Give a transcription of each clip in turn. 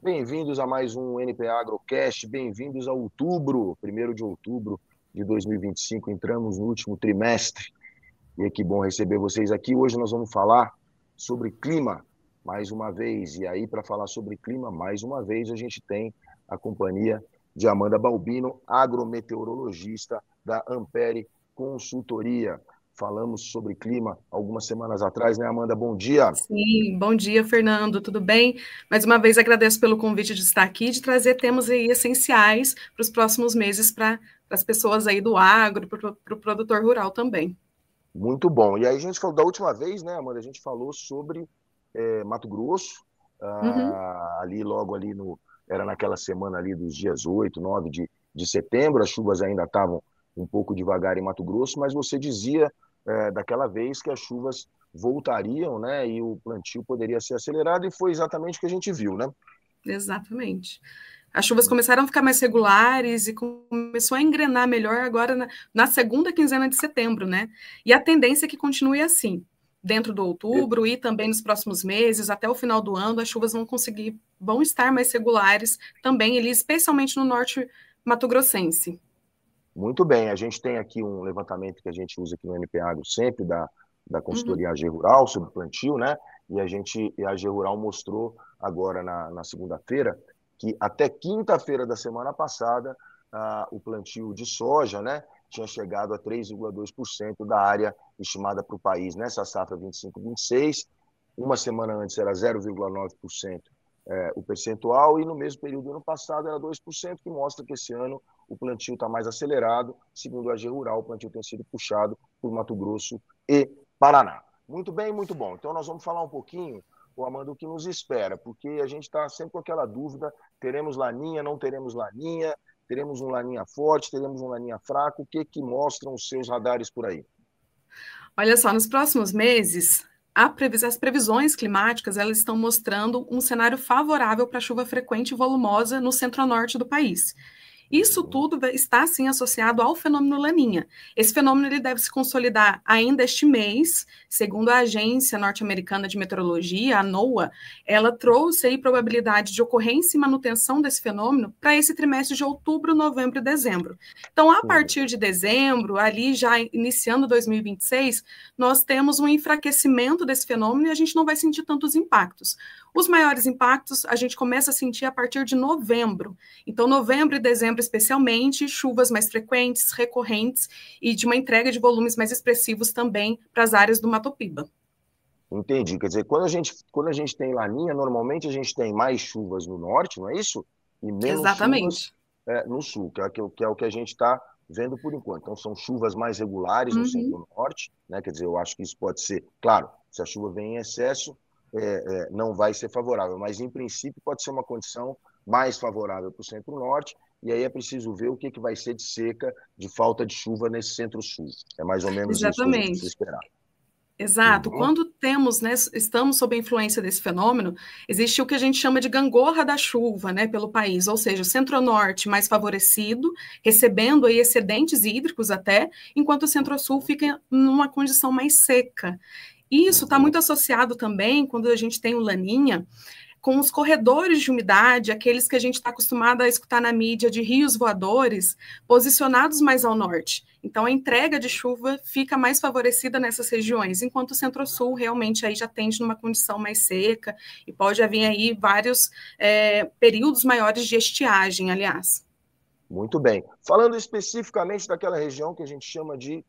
Bem-vindos a mais um NPA Agrocast, bem-vindos a outubro, 1º de outubro de 2025, entramos no último trimestre e que bom receber vocês aqui. Hoje nós vamos falar sobre clima, mais uma vez, e aí para falar sobre clima, mais uma vez, a gente tem a companhia de Amanda Balbino, agrometeorologista da Ampere Consultoria. Falamos sobre clima algumas semanas atrás, né, Amanda? Bom dia. Sim, bom dia, Fernando, tudo bem? Mais uma vez agradeço pelo convite de estar aqui, de trazer temas aí essenciais para os próximos meses para as pessoas aí do agro, para o produtor rural também. Muito bom. E aí a gente falou da última vez, né, Amanda? A gente falou sobre Mato Grosso, Uhum. ali logo ali era naquela semana ali dos dias 8, 9 de setembro, as chuvas ainda estavam um pouco devagar em Mato Grosso, mas você dizia daquela vez que as chuvas voltariam, né, e o plantio poderia ser acelerado, e foi exatamente o que a gente viu, né? Exatamente. As chuvas começaram a ficar mais regulares e começou a engrenar melhor agora na segunda quinzena de setembro, né? E a tendência é que continue assim, dentro do outubro e também nos próximos meses, até o final do ano, as chuvas vão estar mais regulares também, ali, especialmente no norte mato-grossense. Muito bem, a gente tem aqui um levantamento que a gente usa aqui no NP Agro sempre, da Uhum. consultoria AG Rural, sobre plantio, né? E a AG Rural mostrou agora na segunda-feira que até quinta-feira da semana passada, o plantio de soja, né, tinha chegado a 3,2% da área estimada para o país nessa safra 25-26. Uma semana antes era 0,9% o percentual, e no mesmo período do ano passado era 2%, que mostra que esse ano o plantio está mais acelerado. Segundo a AG Rural, o plantio tem sido puxado por Mato Grosso e Paraná. Muito bem, muito bom. Então nós vamos falar um pouquinho, Amanda, o que nos espera, porque a gente está sempre com aquela dúvida, teremos laninha, não teremos laninha, teremos um laninha forte, teremos um laninha fraco, o que mostram os seus radares por aí? Olha só, nos próximos meses, as previsões climáticas elas estão mostrando um cenário favorável para chuva frequente e volumosa no centro-norte do país. Isso tudo está, sim, associado ao fenômeno Laninha. Esse fenômeno ele deve se consolidar ainda este mês, segundo a Agência Norte-Americana de Meteorologia, a NOAA, ela trouxe aí probabilidade de ocorrência e manutenção desse fenômeno para esse trimestre de outubro, novembro e dezembro. Então, a partir de dezembro, ali já iniciando 2026, nós temos um enfraquecimento desse fenômeno e a gente não vai sentir tantos impactos. Os maiores impactos a gente começa a sentir a partir de novembro. Então, novembro e dezembro, especialmente, chuvas mais frequentes, recorrentes e de uma entrega de volumes mais expressivos também para as áreas do Mato Piba. Entendi. Quer dizer, quando a gente tem laninha, normalmente a gente tem mais chuvas no norte, não é isso? E menos chuvas Exatamente. no sul, que é o que a gente está vendo por enquanto. Então, são chuvas mais regulares no Uhum. centro-norte, né? Quer dizer, eu acho que isso pode ser, claro, se a chuva vem em excesso, não vai ser favorável, mas em princípio pode ser uma condição mais favorável para o centro-norte, e aí é preciso ver o que vai ser de seca, de falta de chuva nesse centro-sul. É mais ou menos isso que a gente precisa Exatamente. esperar. Exato. Uhum. Quando temos, né, estamos sob a influência desse fenômeno, existe o que a gente chama de gangorra da chuva, né, pelo país, ou seja, o centro-norte mais favorecido, recebendo aí excedentes hídricos até, enquanto o centro-sul fica numa condição mais seca. E isso está Uhum. muito associado também, quando a gente tem o Laninha, com os corredores de umidade, aqueles que a gente está acostumado a escutar na mídia de rios voadores, posicionados mais ao norte. Então, a entrega de chuva fica mais favorecida nessas regiões, enquanto o centro-sul realmente aí já tende numa condição mais seca e pode haver aí vários períodos maiores de estiagem, aliás. Muito bem. Falando especificamente daquela região que a gente chama de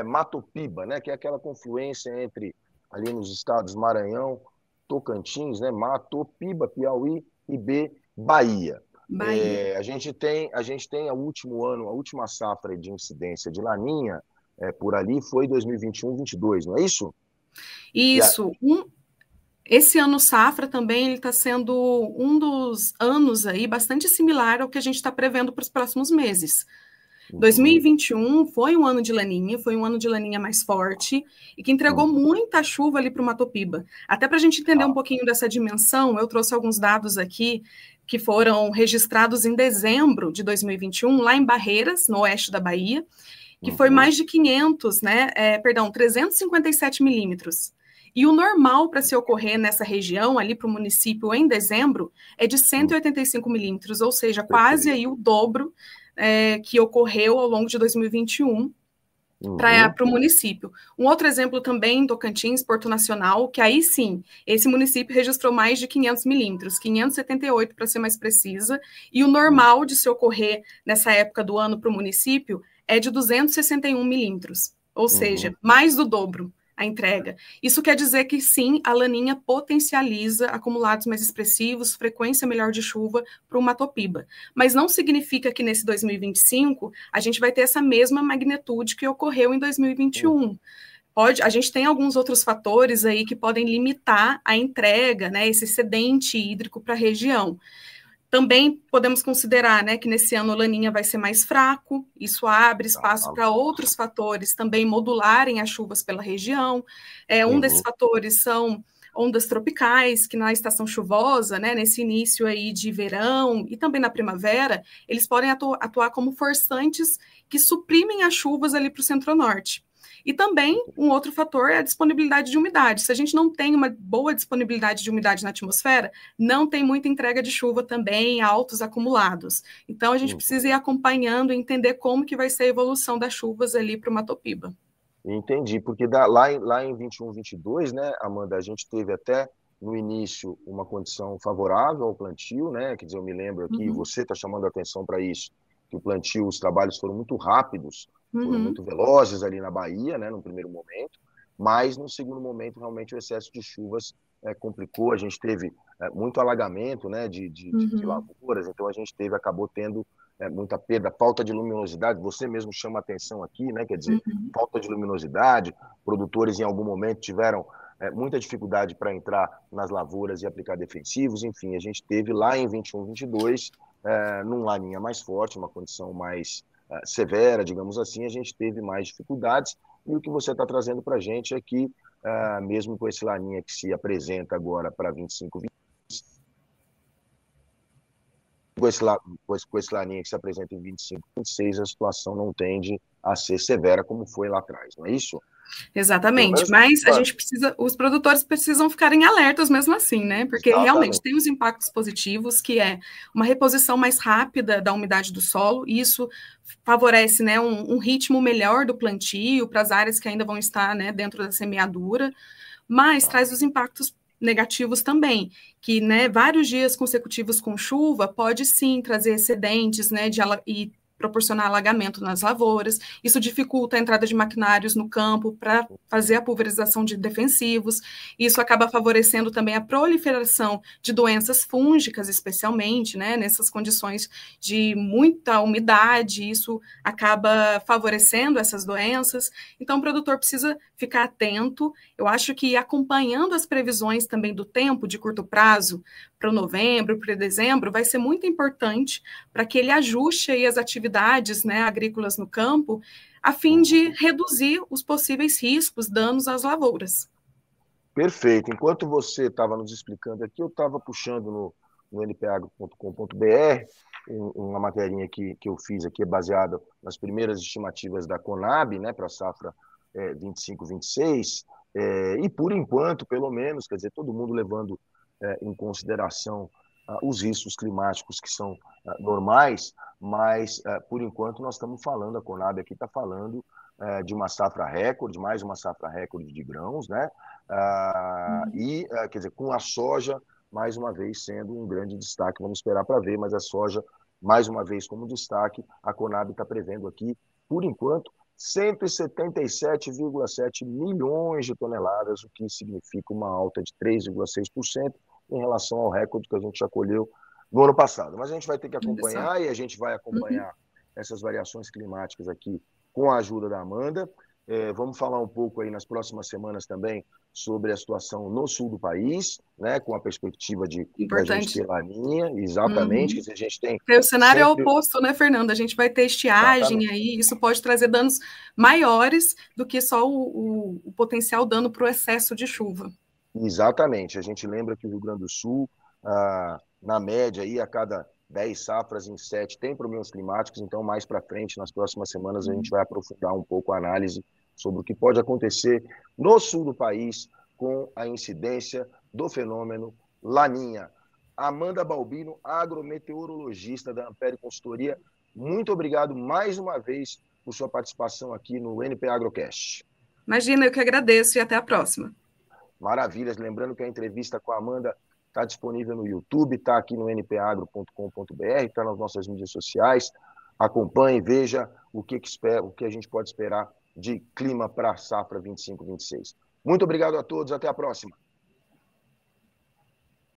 Mato Piba, né, que é aquela confluência entre ali nos estados Maranhão, Tocantins, né, Mato Piba, Piauí e Bahia. Bahia. A gente tem o último ano, a última safra de incidência de Laninha por ali foi 2021-22, não é isso? E a, Isso. Esse ano safra também ele está sendo um dos anos aí bastante similar ao que a gente está prevendo para os próximos meses. uhum. 2021 foi um ano de laninha, foi um ano de laninha mais forte e que entregou Uhum. muita chuva ali para o Mato Piba. Até para a gente entender um Ah, pouquinho dessa dimensão, eu trouxe alguns dados aqui que foram registrados em dezembro de 2021, lá em Barreiras, no oeste da Bahia, que foi uhum. mais de 357 milímetros. E o normal para se ocorrer nessa região, ali para o município em dezembro, é de 185 milímetros, ou seja, quase aí o dobro que ocorreu ao longo de 2021 para o município. Um outro exemplo também, Tocantins, Porto Nacional, que aí sim, esse município registrou mais de 500 milímetros, 578 para ser mais precisa, e o normal de se ocorrer nessa época do ano para o município é de 261 milímetros, ou seja, mais do dobro a entrega. Isso quer dizer que sim, a laninha potencializa acumulados mais expressivos, frequência melhor de chuva para o Matopiba. Mas não significa que nesse 2025 a gente vai ter essa mesma magnitude que ocorreu em 2021. A gente tem alguns outros fatores aí que podem limitar a entrega, né, esse excedente hídrico para a região. Também podemos considerar, né, que nesse ano o Laninha vai ser mais fraco, isso abre espaço para outros fatores também modularem as chuvas pela região. Um desses fatores são ondas tropicais, que na estação chuvosa, né, nesse início aí de verão e também na primavera, eles podem atuar como forçantes que suprimem as chuvas ali para o centro-norte. E também um outro fator é a disponibilidade de umidade. Se a gente não tem uma boa disponibilidade de umidade na atmosfera, não tem muita entrega de chuva também, altos acumulados. Então a gente precisa ir acompanhando e entender como que vai ser a evolução das chuvas ali para o Matopiba. Entendi, porque lá em 21, 22, né, Amanda, a gente teve até no início uma condição favorável ao plantio, né? Quer dizer, eu me lembro aqui, você está chamando a atenção para isso, que o plantio, os trabalhos foram muito rápidos, foram muito velozes ali na Bahia, né, no primeiro momento, mas no segundo momento realmente o excesso de chuvas complicou, a gente teve muito alagamento, né, de lavouras, então a gente acabou tendo muita perda, falta de luminosidade, você mesmo chama atenção aqui, né, quer dizer, falta de luminosidade, produtores em algum momento tiveram muita dificuldade para entrar nas lavouras e aplicar defensivos, enfim, a gente teve lá em 21, 22, num laninha mais forte, uma condição mais severa, digamos assim, a gente teve mais dificuldades, e o que você está trazendo para a gente é que, mesmo com esse laninha que se apresenta agora para 25, 26, com esse laninha que se apresenta em 25, 26, a situação não tende a ser severa como foi lá atrás, não é isso? Exatamente, mas a gente precisa, os produtores precisam ficarem alertas mesmo assim, né? Porque realmente tem os impactos positivos, que é uma reposição mais rápida da umidade do solo, e isso favorece, né, um ritmo melhor do plantio para as áreas que ainda vão estar, né, dentro da semeadura, mas traz os impactos negativos também, que, né, vários dias consecutivos com chuva pode sim trazer excedentes, né, e proporcionar alagamento nas lavouras, isso dificulta a entrada de maquinários no campo para fazer a pulverização de defensivos, isso acaba favorecendo também a proliferação de doenças fúngicas, especialmente, né, nessas condições de muita umidade, isso acaba favorecendo essas doenças, então o produtor precisa ficar atento, eu acho que acompanhando as previsões também do tempo de curto prazo, para novembro, para dezembro, vai ser muito importante para que ele ajuste aí as atividades, né, agrícolas no campo, a fim de reduzir os possíveis riscos, danos às lavouras. Perfeito. Enquanto você estava nos explicando aqui, eu estava puxando no npagro.com.br uma materinha que eu fiz aqui, baseada nas primeiras estimativas da Conab, né, para a safra 25, 26, e por enquanto, pelo menos, quer dizer, todo mundo levando em consideração os riscos climáticos que são normais, mas, por enquanto, nós estamos falando, a Conab aqui está falando de uma safra recorde, mais uma safra recorde de grãos, né? Quer dizer, com a soja, mais uma vez, sendo um grande destaque, vamos esperar para ver, mas a soja, mais uma vez, como destaque, a Conab está prevendo aqui, por enquanto, 177,7 milhões de toneladas, o que significa uma alta de 3,6%, em relação ao recorde que a gente já colheu no ano passado. Mas a gente vai ter que acompanhar e a gente vai acompanhar essas variações climáticas aqui com a ajuda da Amanda. Vamos falar um pouco aí nas próximas semanas também sobre a situação no sul do país, né, com a perspectiva de a gente ter laninha, exatamente, que a gente tem... Porque o cenário é oposto, né, Fernando? A gente vai ter estiagem aí, isso pode trazer danos maiores do que só o potencial dano para o excesso de chuva. Exatamente. A gente lembra que o Rio Grande do Sul, na média, aí, a cada 10 safras em 7 tem problemas climáticos, então mais para frente, nas próximas semanas, a gente vai aprofundar um pouco a análise sobre o que pode acontecer no sul do país com a incidência do fenômeno Laninha. Amanda Balbino, agrometeorologista da Ampere Consultoria, muito obrigado mais uma vez por sua participação aqui no NP Agrocast. Imagina, eu que agradeço e até a próxima. Maravilhas. Lembrando que a entrevista com a Amanda está disponível no YouTube, está aqui no npagro.com.br, está nas nossas mídias sociais. Acompanhe, veja o que a gente pode esperar de clima para a safra 25-26. Muito obrigado a todos, até a próxima.